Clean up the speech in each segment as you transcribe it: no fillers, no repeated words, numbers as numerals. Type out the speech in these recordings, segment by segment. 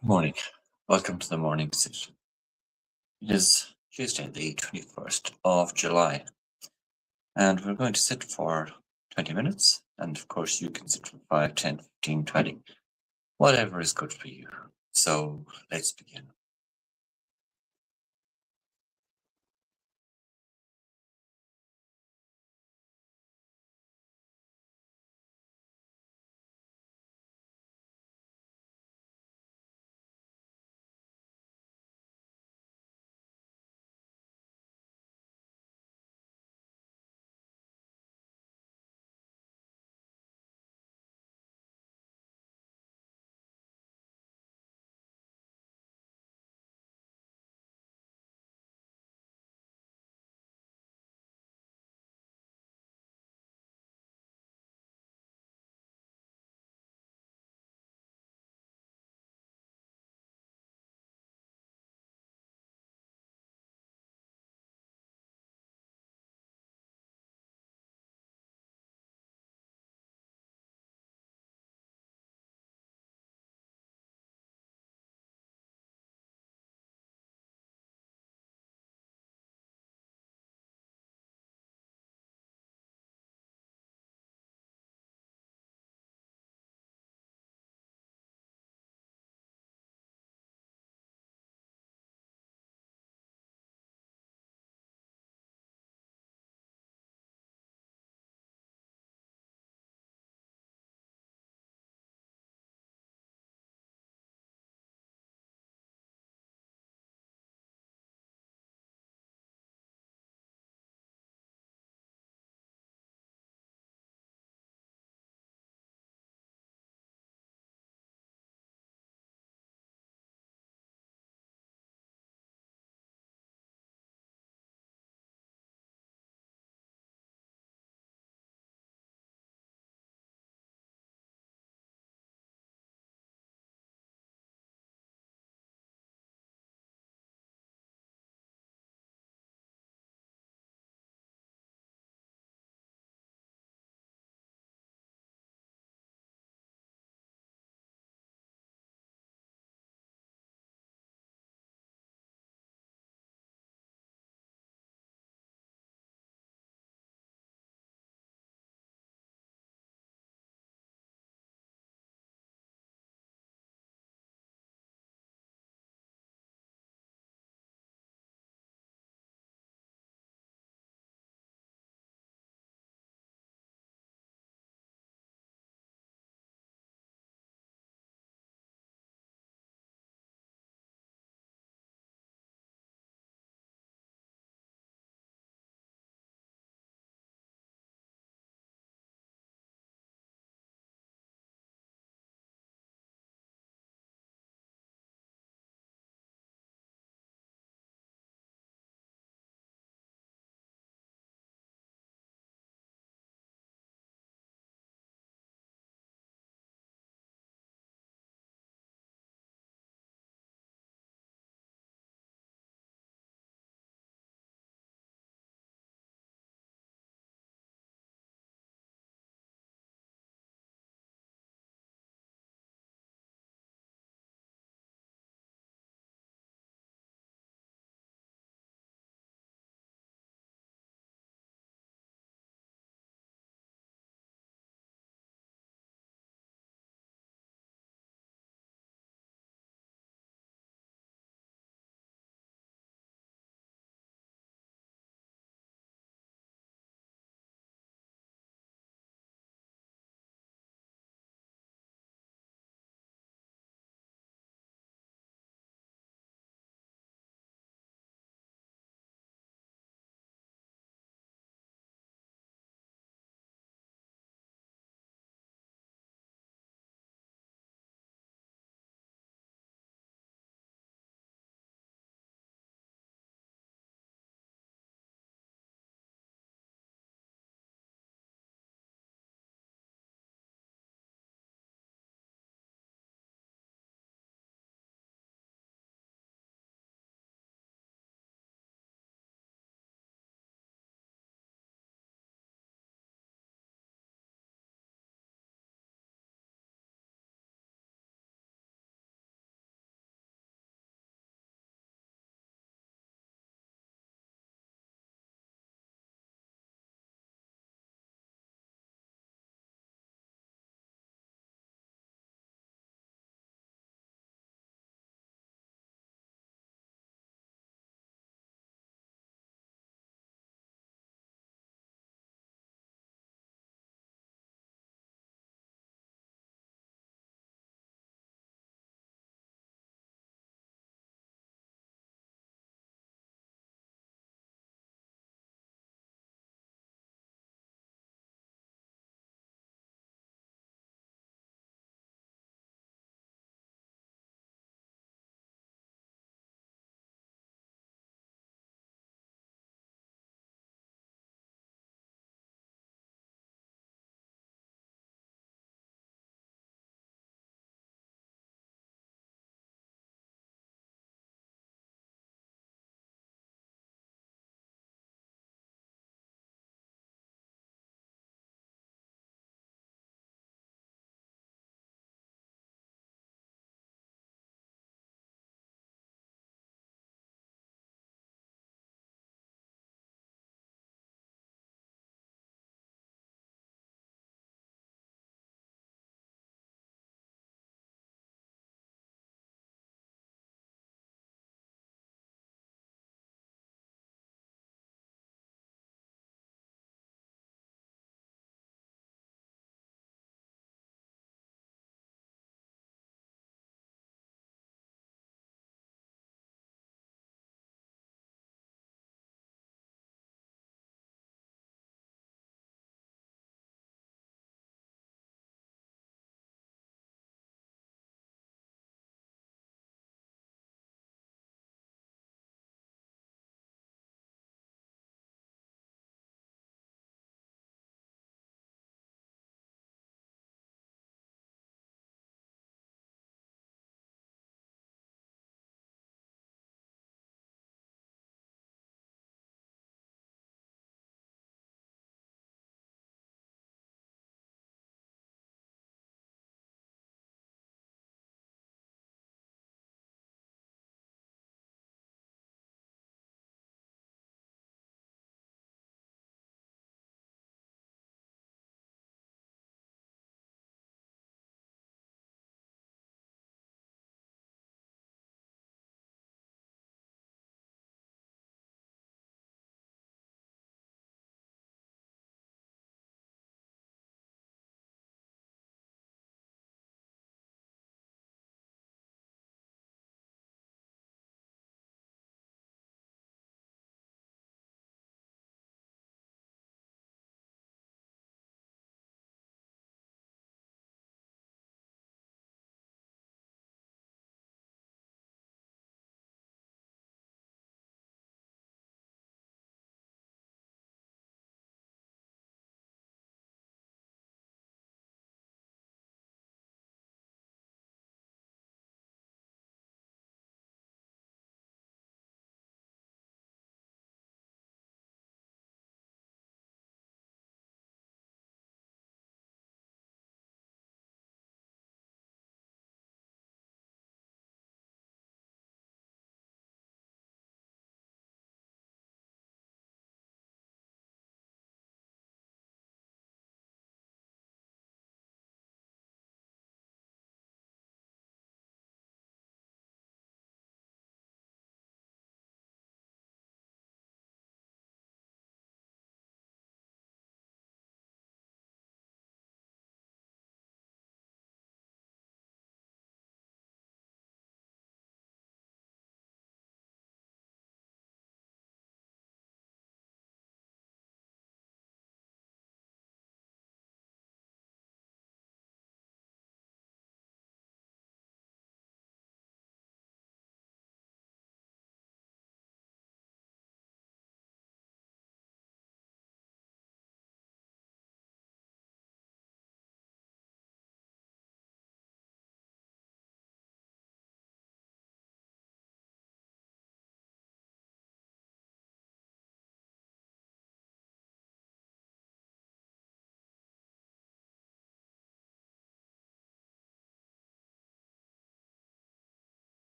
Morning. Welcome to the morning session. It is Tuesday, the 21st of July, and we're going to sit for 20 minutes. And of course, you can sit for 5, 10, 15, 20, whatever is good for you. So let's begin.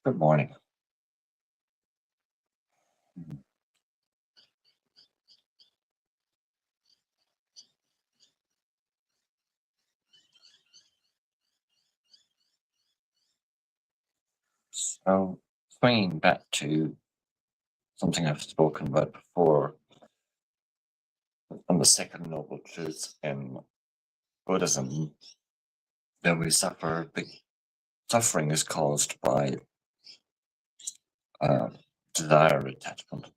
Good morning. So, swinging back to something I've spoken about before, on the second noble truth in Buddhism, that we suffer, suffering is caused by uh, desire attachment.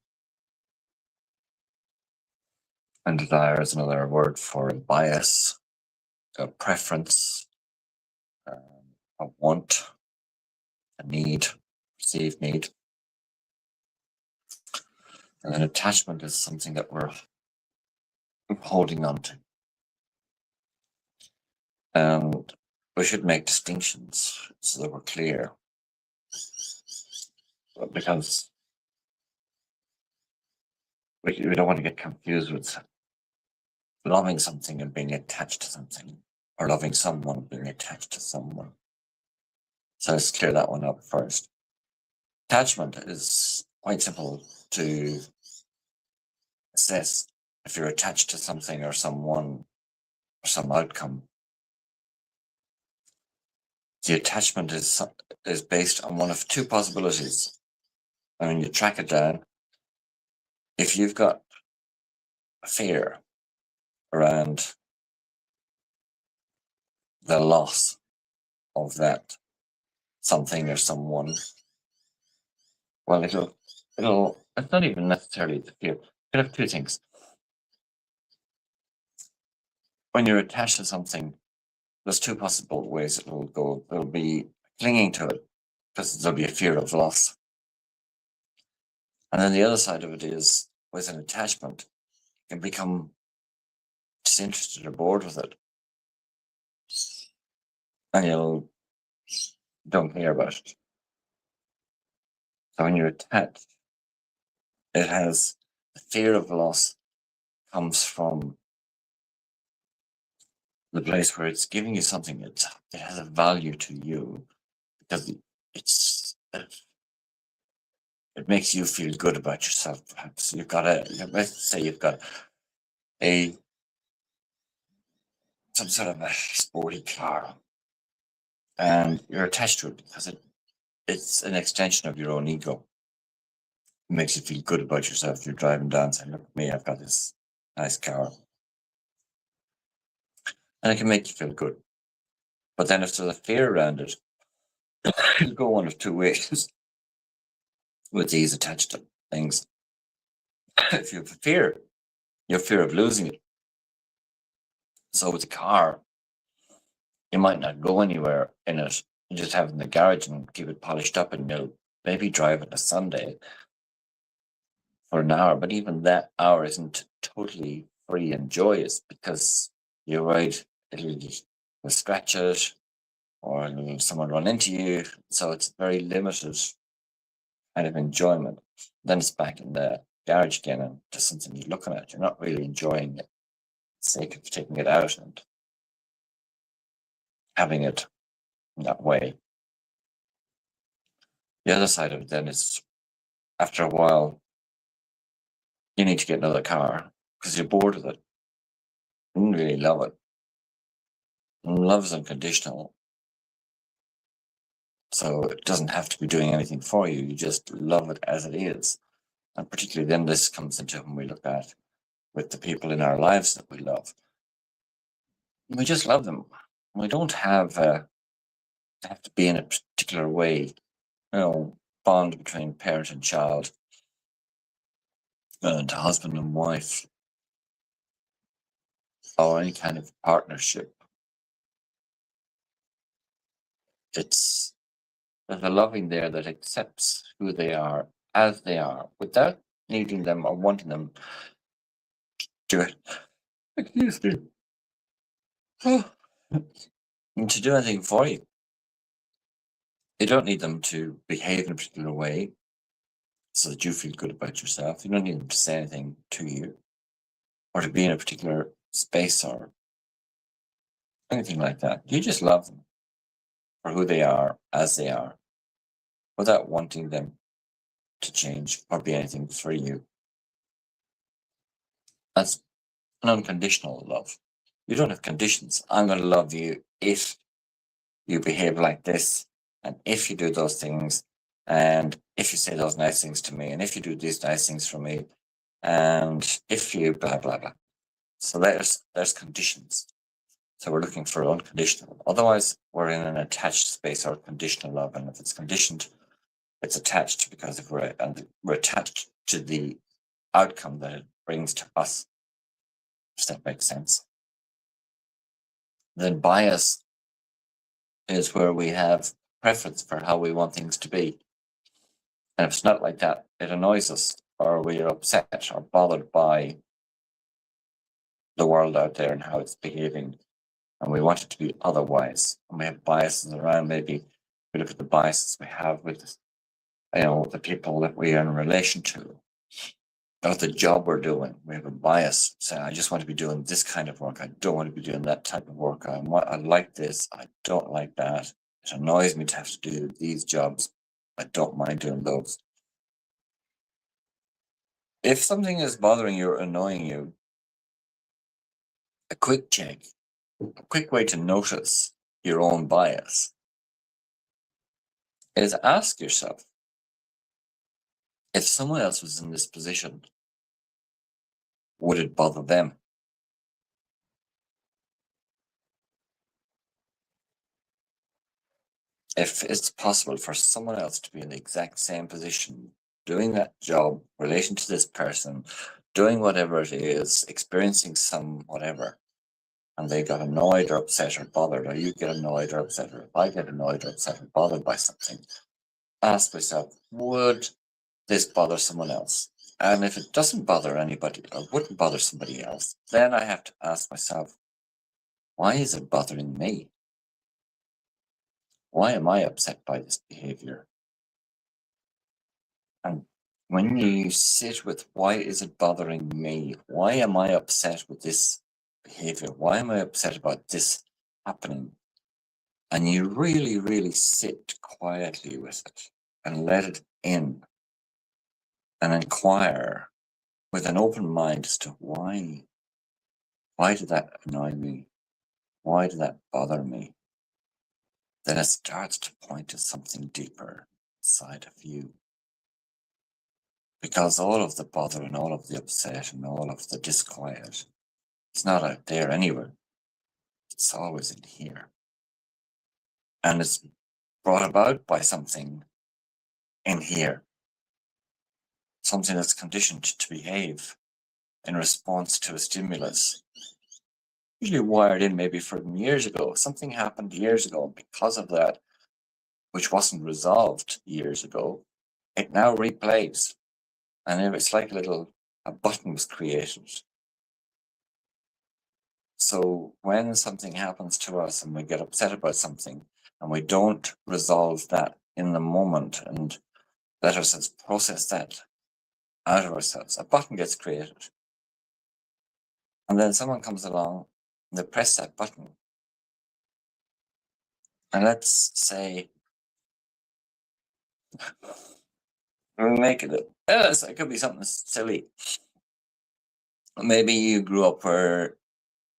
And desire is another word for a bias, a preference, a want, a need, perceived need. And an attachment is something that we're holding on to. And we should make distinctions so that we're clear. Because we don't want to get confused with loving something and being attached to something, or loving someone and being attached to someone. So let's clear that one up first. Attachment is quite simple to assess. If you're attached to something or someone or some outcome, the attachment is based on one of two possibilities. And when you track it down, if you've got a fear around the loss of that something or someone, well, it's not even necessarily the fear. It could have two things. When you're attached to something, there's two possible ways it will go. There'll be clinging to it because there'll be a fear of loss. And then the other side of it is with an attachment, you can become disinterested or bored with it. And you don't care about it. So when you're attached, it has the fear of loss comes from the place where it's giving you something that it has a value to you because it makes you feel good about yourself. Perhaps let's say you've got some sort of a sporty car, and you're attached to it because it's an extension of your own ego. It makes you feel good about yourself. You're driving down saying, "Look at me, I've got this nice car," and it can make you feel good. But then if there's a fear around it, it'll go one of two ways with these attached things. If you have a fear, your fear of losing it. So with the car, you might not go anywhere in it. You just have it in the garage and keep it polished up, and you'll maybe drive it a Sunday for an hour. But even that hour isn't totally free and joyous because you're worried it'll scratch it or someone run into you. So it's very limited kind of enjoyment. Then it's back in the garage again and just something you're looking at. You're not really enjoying it. Sake of taking it out and having it in that way. The other side of it then is after a while, you need to get another car because you're bored with it. You don't really love it. And love is unconditional. So it doesn't have to be doing anything for you. You just love it as it is. And particularly then this comes into when we look at with the people in our lives that we love. We just love them. We don't have to be in a particular way, bond between parent and child and husband and wife or any kind of partnership. There's a loving there that accepts who they are as they are without needing them or wanting them to excuse me, to do anything for you. You don't need them to behave in a particular way so that you feel good about yourself. You don't need them to say anything to you or to be in a particular space or anything like that. You just love them for who they are as they are. without wanting them to change or be anything for you. That's an unconditional love. You don't have conditions. I'm going to love you if you behave like this, and if you do those things, and if you say those nice things to me, and if you do these nice things for me, and if you blah blah blah. So there's conditions. So we're looking for unconditional. Otherwise, we're in an attached space or conditional love, and if it's conditioned, it's attached because if we're attached to the outcome that it brings to us. Does that make sense? Then bias is where we have preference for how we want things to be. And if it's not like that, it annoys us, or we're upset or bothered by the world out there and how it's behaving. And we want it to be otherwise. And we have biases around. Maybe we look at the biases we have with, the people that we are in relation to, or the job we're doing. We have a bias saying, I just want to be doing this kind of work. I don't want to be doing that type of work. I like this. I don't like that. It annoys me to have to do these jobs. I don't mind doing those. If something is bothering you or annoying you, a quick check, a quick way to notice your own bias is ask yourself, if someone else was in this position, would it bother them? If it's possible for someone else to be in the exact same position, doing that job, relation to this person, doing whatever it is, experiencing some whatever, and they got annoyed or upset or bothered, or you get annoyed or upset, or if I get annoyed or upset or bothered by something, ask myself, would this bother someone else? And if it doesn't bother anybody or wouldn't bother somebody else, then I have to ask myself, why is it bothering me? Why am I upset by this behavior? And when you sit with, why is it bothering me? Why am I upset with this behavior? Why am I upset about this happening? And you really, really sit quietly with it and let it in and inquire with an open mind as to why. Why did that annoy me? Why did that bother me? Then it starts to point to something deeper inside of you. Because all of the bother and all of the upset and all of the disquiet, it's not out there anywhere. It's always in here. And it's brought about by something in here. Something that's conditioned to behave in response to a stimulus. Usually wired in maybe from years ago. Something happened years ago, and because of that, which wasn't resolved years ago, it now replays. And it's like a button was created. So when something happens to us and we get upset about something and we don't resolve that in the moment and let ourselves process that out of ourselves, a button gets created. And then someone comes along and they press that button. And let's say, make it, it could be something silly. Maybe you grew up where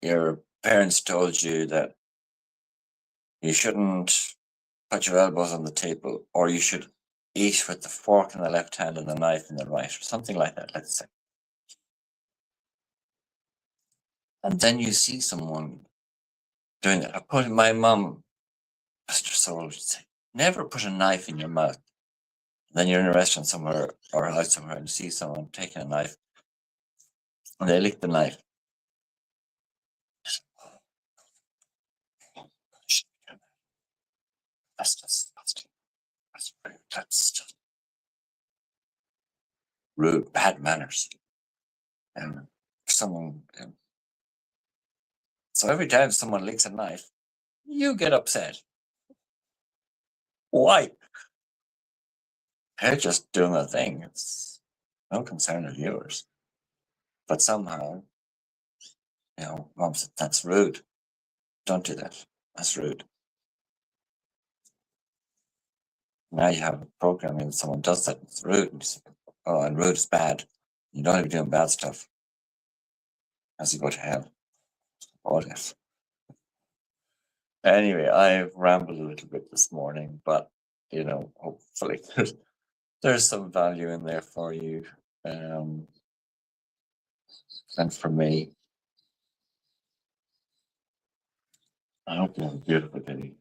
your parents told you that you shouldn't put your elbows on the table, or you should eat with the fork in the left hand and the knife in the right, or something like that, let's say. And then you see someone doing that. My mum, Mr. Soul, would say, never put a knife in your mouth. And then you're in a restaurant somewhere or out somewhere and see someone taking a knife and they lick the knife. That's disgusting. That's rude. That's just rude, bad manners. And someone, so every time someone licks a knife, you get upset. Why? They're just doing a thing. It's no concern of yours. But somehow, mom said, that's rude. Don't do that. That's rude. Now you have a program and someone does that, it's rude. And you say, oh, and rude is bad. You don't even doing bad stuff as you go to hell. What if? Anyway, I've rambled a little bit this morning, but hopefully there's some value in there for you. And for me, I hope you have a beautiful day.